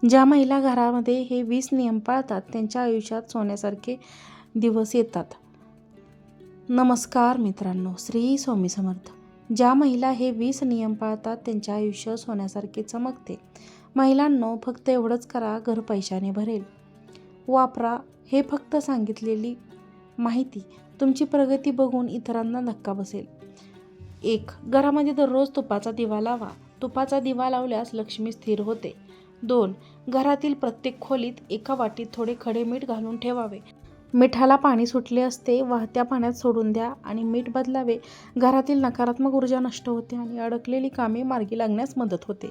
ज्या महिला घरामध्ये हे 20 नियम पाळतात त्यांच्या आयुष्यात सोन्यासारखे दिवस येतात. नमस्कार मित्रांनो, श्री स्वामी समर्थ. ज्या महिला हे 20 नियम पाळतात त्यांच्या आयुष्य सोन्यासारखे चमकते. महिलांनो, फक्त एवढंच करा, घर पैशाने भरेल. वापरा हे फक्त सांगितलेली माहिती. तुमची प्रगती बघून इतरांना धक्का बसेल. 1. घरामध्ये दररोज तुपाचा दिवा लावा. तुपाचा दिवा लावल्यास लक्ष्मी स्थिर होते. 2. घरातील प्रत्येक खोलीत एका वाटीत थोडे खडे मीठ घालून ठेवावे. मिठाला पाणी सुटले असते, वाहत्या पाण्यात सोडून द्या आणि मीठ बदलावे. घरातील नकारात्मक ऊर्जा नष्ट होते आणि अडकलेली कामे मार्गी लागण्यास मदत होते.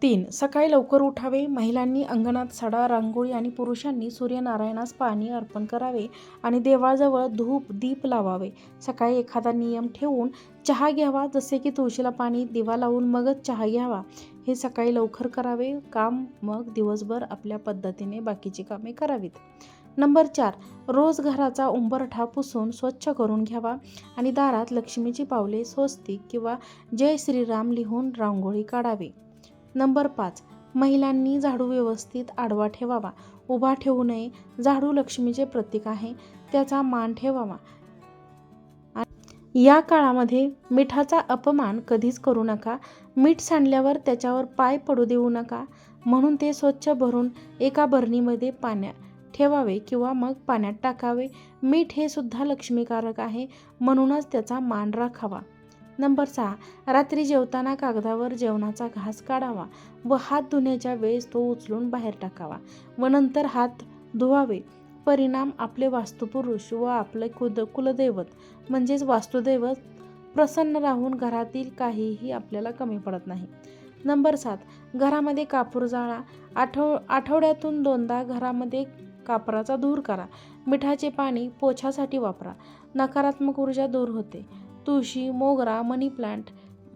3. सकाळी लवकर उठावे. महिलांनी अंगणात सडा, रांगोळी आणि पुरुषांनी सूर्यनारायणास पाणी अर्पण करावे आणि देवाजवळ धूप दीप लावावे. सकाळी एखादा नियम ठेवून चहा घ्यावा, जसे की तुळशीला पाणी, दिवा लावून मगच चहा घ्यावा. हे सकाळी लवकर करावे काम, मग दिवसभर आपल्या पद्धतीने बाकीची कामे करावीत. नंबर 4. रोज घराचा उंबरठा पुसून स्वच्छ करून घ्यावा आणि दारात लक्ष्मीची पावले, स्वस्तिक किंवा जय श्रीराम लिहून रांगोळी काढावी. नंबर 5. महिलांनी झाडू व्यवस्थित आडवा ठेवावा, उभा ठेवू नये. झाडू लक्ष्मीचे प्रतीक आहे, त्याचा मान ठेवावा. या काळामध्ये मिठाचा अपमान कधीच करू नका. मीठ सांडल्यावर त्याच्यावर पाय पडू देऊ नका, म्हणून ते स्वच्छ भरून एका बरणीमध्ये पाण्यात ठेवावे किंवा मग पाण्यात टाकावे. मीठ हे सुद्धा लक्ष्मीकारक आहे, म्हणूनच त्याचा मान राखावा. नंबर 6. रात्री जेवताना कागदावर जेवणाचा घास काढावा व हात धुण्याच्या वेळेस तो उचलून बाहेर टाकावा व नंतर हात धुवावे. परिणाम, आपले वास्तुपुरुष व आपले कुलदैवत म्हणजेच वास्तुदैवत प्रसन्न राहून घरातील काहीही आपल्याला कमी पडत नाही. नंबर 7. घरामध्ये कापूर जाळा. आठवड्यातून 2दा घरामध्ये कापराचा धूर करा. मिठाचे पाणी पोछासाठी वापरा. नकारात्मक ऊर्जा दूर होते. तुळशी, मोगरा, मनी प्लांट,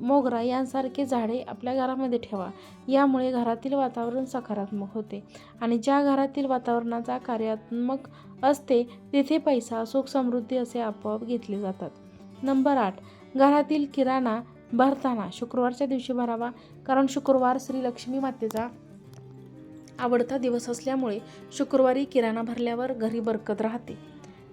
मोगरा यांसारखे झाडे आपल्या घरामध्ये ठेवा. यामुळे घरातील वातावरण सकारात्मक होते आणि ज्या घरातील वातावरणाचा कार्यात्मक असते तिथे पैसा, सुख, समृद्धी असे आपोआप घेतले जातात. नंबर 8. घरातील किराणा भरताना शुक्रवारच्या दिवशी भरावा, कारण शुक्रवार श्री लक्ष्मी मातेचा आवडता दिवस असल्यामुळे शुक्रवारी किराणा भरल्यावर घरी बरकत राहते.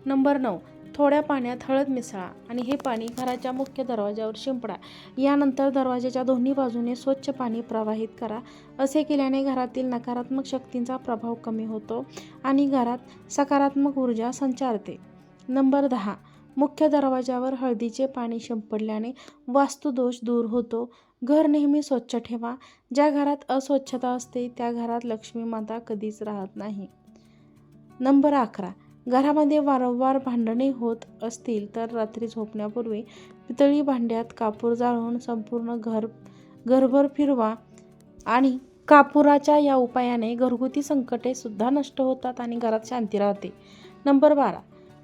नंबर 9. थोड्या पाण्यात हळद मिसळा आणि हे पाणी घराच्या मुख्य दरवाजावर शिंपडा. यानंतर दरवाजाच्या दोन्ही बाजूने स्वच्छ पाणी प्रवाहित करा. असे केल्याने घरातील नकारात्मक शक्तींचा प्रभाव कमी होतो आणि घरात सकारात्मक ऊर्जा संचारते. नंबर 10. मुख्य दरवाजावर हळदीचे पाणी शिंपडल्याने वास्तुदोष दूर होतो. घर नेहमी स्वच्छ ठेवा. ज्या घरात अस्वच्छता असते त्या घरात लक्ष्मी माता कधीच राहत नाही. नंबर 11. घरामध्ये वारंवार भांडणे होत असतील तर रात्री झोपण्यापूर्वी पितळी भांड्यात कापूर जाळून संपूर्ण घरभर फिरवा आणि कापुराच्या या उपायाने घरगुती संकटे सुद्धा नष्ट होतात आणि घरात शांती राहते. नंबर 12.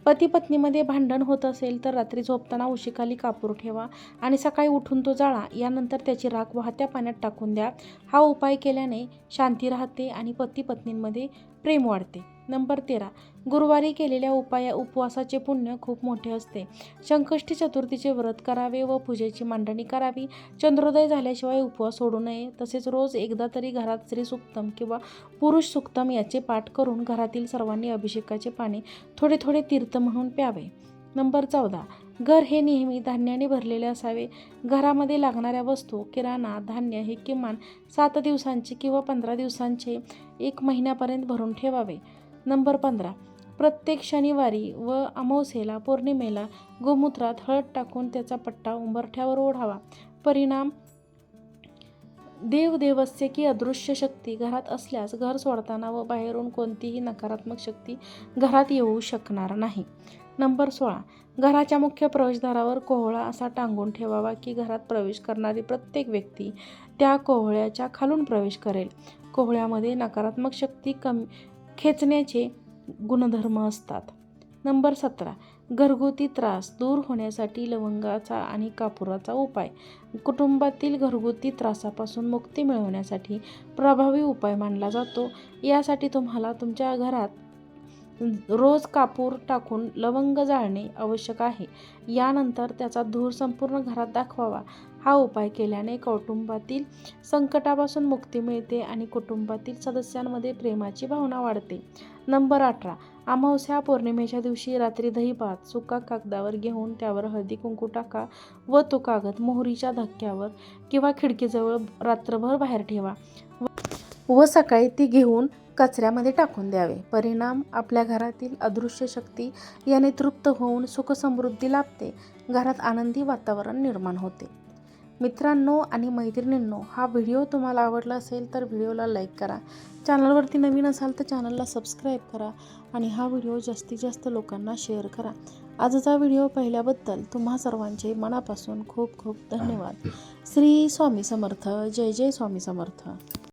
पती पत्नीमध्ये भांडण होत असेल तर रात्री झोपताना उशीखाली कापूर ठेवा आणि सकाळी उठून तो जाळा. यानंतर त्याची राख वाहत्या पाण्यात टाकून द्या. हा उपाय केल्याने शांती राहते आणि पती पत्नींमध्ये प्रेम वाढते. नंबर 13. गुरुवारी केलेल्या उपवासाचे पुण्य खूप मोठे असते. संकष्टी चतुर्थीचे व्रत करावे व पूजेची मांडणी करावी. चंद्रोदय झाल्याशिवाय उपवास सोडू नये. तसेच रोज एकदा तरी घरात स्त्री सुक्तम किंवा पुरुष सुक्तम याचे पाठ करून घरातील सर्वांनी अभिषेकाचे पाणी थोडे थोडे तीर्थ म्हणून प्यावे. नंबर 14. घर हे नेहमी धान्याने भरलेले असावे. घरामध्ये लागणाऱ्या वस्तू, किराणा, धान्य हे किमान 7 दिवसांचे किंवा 15 दिवसांचे 1 महिन्यापर्यंत भरून ठेवावे. नंबर 15. प्रत्येक शनिवारी व अमावस्येला, पौर्णिमेला गोमूत्रात हळद टाकून त्याचा पट्टा उंबरठ्यावर ओढावा. परिणाम, देवदेवस्य की अदृश्य शक्ती घरात असल्यास घर सोडताना व बाहेरून कोणतीही नकारात्मक शक्ती घरात येऊ शकणार नाही. नंबर 16. घराच्या मुख्य प्रवेशद्वारावर कोहळा असा टांगून ठेवावा की घरात प्रवेश करणारी प्रत्येक व्यक्ती त्या कोहळ्याच्या खालून प्रवेश करेल. कोहळ्यामध्ये नकारात्मक शक्ती खेचण्याचे गुणधर्म असतात. नंबर 17. घरगुती त्रास दूर होण्यासाठी लवंगाचा आणि कापुराचा उपाय. कुटुंबातील घरगुती त्रासापासून मुक्ती मिळवण्यासाठी प्रभावी उपाय मानला जातो. यासाठी तुम्हाला तुमच्या घरात रोज कापूर टाकून लवंग जाळणे आवश्यक आहे. यानंतर त्याचा धूर संपूर्ण घरात दाखवावा. हा उपाय केल्याने कुटुंबातील संकटापासून मुक्ती मिळते आणि कुटुंबातील सदस्यांमध्ये प्रेमाची भावना वाढते. नंबर 18. अमावस्या पौर्णिमेच्या दिवशी रात्री दहीभात सुका कागदावर घेऊन त्यावर हळदी कुंकू टाका व तो कागद मोहरीच्या धक्क्यावर किंवा खिडकीजवळ रात्रभर बाहेर ठेवा व सकाळी ती घेऊन कचऱ्यामध्ये टाकून द्यावे. परिणाम आपल्या घरातील अदृश्य शक्ती याने तृप्त होऊन सुखसमृद्धी लाभते. घरात आनंदी वातावरण निर्माण होते. मित्रांनो आणि मैत्रिणींनो, हा व्हिडिओ तुम्हाला आवडला असेल तर व्हिडिओला लाईक करा. चॅनलवरती नवीन असाल तर चॅनलला सबस्क्राईब करा आणि हा व्हिडिओ जास्तीत जास्त लोकांना शेअर करा. आजचा व्हिडिओ पाहिल्याबद्दल तुम्हा सर्वांचे मनापासून खूप खूप धन्यवाद. श्री स्वामी समर्थ. जय जय स्वामी समर्थ.